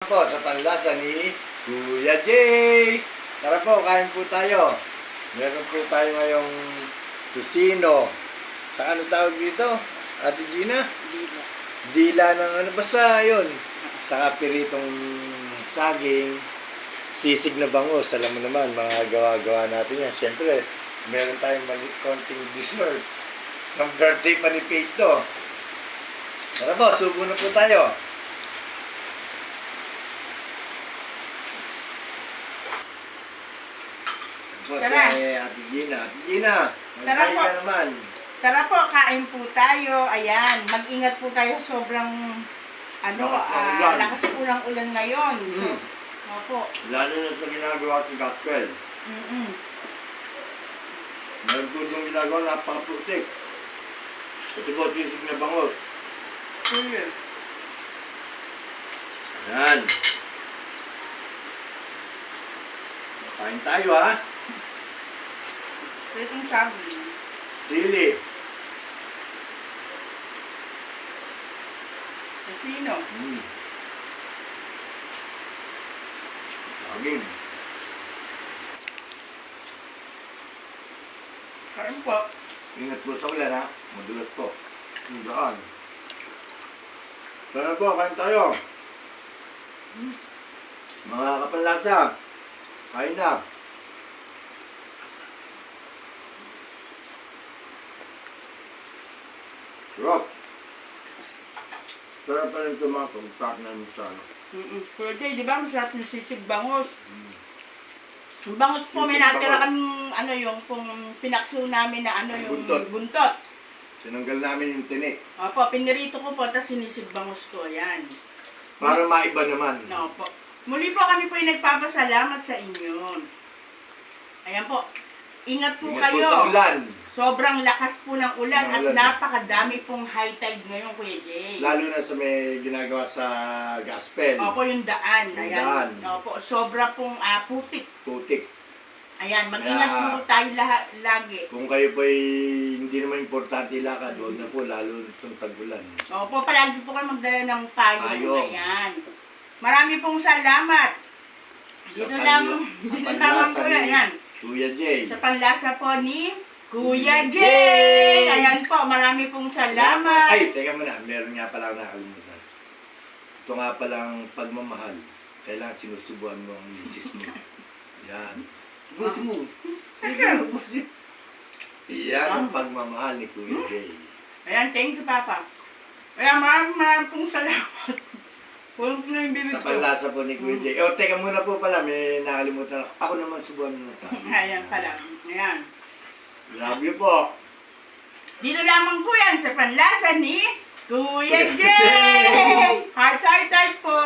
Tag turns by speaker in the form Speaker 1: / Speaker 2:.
Speaker 1: po sa panlasa ni Kuya Jay. Tara po, kain po tayo. Meron po tayo ngayong tusino. Sa ano tawag dito? Ate Gina?
Speaker 2: Dila.
Speaker 1: Dila ng ano, basta yun. Saka piritong saging, sisig na bangus. Alam mo naman, mga gawa-gawa natin yan. Siyempre, meron tayong konting dessert. Ng birthday pa ni Pete to. Tara po, subo na po tayo.
Speaker 2: Tara.
Speaker 1: Ate Gina. Ate Gina,
Speaker 2: Tara
Speaker 1: magkain
Speaker 2: po.
Speaker 1: ka naman.
Speaker 2: Tara po, kain po tayo. Ayan, mag-ingat po tayo sobrang lakas po ng ulan ngayon. So, opo.
Speaker 1: Lalo na sa ginagawa sa gospel. Meron po itong ginagawa, napakaputik. Ito po, sisig na bangot. Yan. Kain tayo ha.
Speaker 2: Itong sabi.
Speaker 1: Sili.
Speaker 2: Sino?
Speaker 1: Saging.
Speaker 2: Kain po.
Speaker 1: Ingat po sa ulan ha. Madulas po. Yung daan. Tara po, kain tayo. Mga kapanlasa, kain na. Sarap. Sarap pa rin ito mga pag-pack namin sa ano.
Speaker 2: Pero Jay, di ba masarap yung sisig bangus? Yung bangus po, may
Speaker 1: Sisig
Speaker 2: natira
Speaker 1: bangus.
Speaker 2: kaming yung pong pinakso namin na yung
Speaker 1: Buntot.
Speaker 2: buntot.
Speaker 1: Tinanggal namin yung tinik.
Speaker 2: Opo, pinirito ko po, tapos sinisig bangus ko. Ayan.
Speaker 1: Para maiba naman.
Speaker 2: No po. Muli po kami po yung nagpapasalamat sa inyo. Ayan po. Ingat po
Speaker 1: Ingat po
Speaker 2: kayo.
Speaker 1: sa ulan.
Speaker 2: Sobrang lakas po ng ulan
Speaker 1: Ng
Speaker 2: at
Speaker 1: ulan.
Speaker 2: napakadami pong high tide ngayon, Kuya Jay.
Speaker 1: Lalo na sa may ginagawa sa gospel.
Speaker 2: Opo, yung daan.
Speaker 1: Yung
Speaker 2: Ayan.
Speaker 1: daan.
Speaker 2: Opo, sobra pong putik.
Speaker 1: Putik.
Speaker 2: Ayan, mag-ingat
Speaker 1: Kaya-
Speaker 2: po tayo lagi.
Speaker 1: Kung kayo po'y hindi naman importante lakad, huwag na po, lalo itong tag-ulan.
Speaker 2: Opo, palagi po kayo magdala ng payong.
Speaker 1: Payong.
Speaker 2: Ayan. Marami pong salamat. Dito lang, dito lang po yan. Ayan.
Speaker 1: Kuya Jay.
Speaker 2: Sa panlasa po ni Kuya Jay. Ayan po, marami pong salamat.
Speaker 1: Ay, teka muna, meron nga pala ako nakalimutan. Ito nga palang pagmamahal. Kailangan sinusubuan mo ang misis mo. Yan. Subusin mo. Sige, subusin. Yan ang pagmamahal ni Kuya Jay.
Speaker 2: Ayan, thank you, Papa. Ayan, marami pong salamat. Walang po na yung bibig
Speaker 1: Sa
Speaker 2: ko.
Speaker 1: panlasa po ni Kuya Jay. O, teka muna po pala, may nakalimutan ako. Ako naman subuan mo sa akin.
Speaker 2: Ayan pala. Ayan.
Speaker 1: Love you po.
Speaker 2: Dito lamang po yan sa panlasa ni Kuya Jay. Heart, heart, heart po.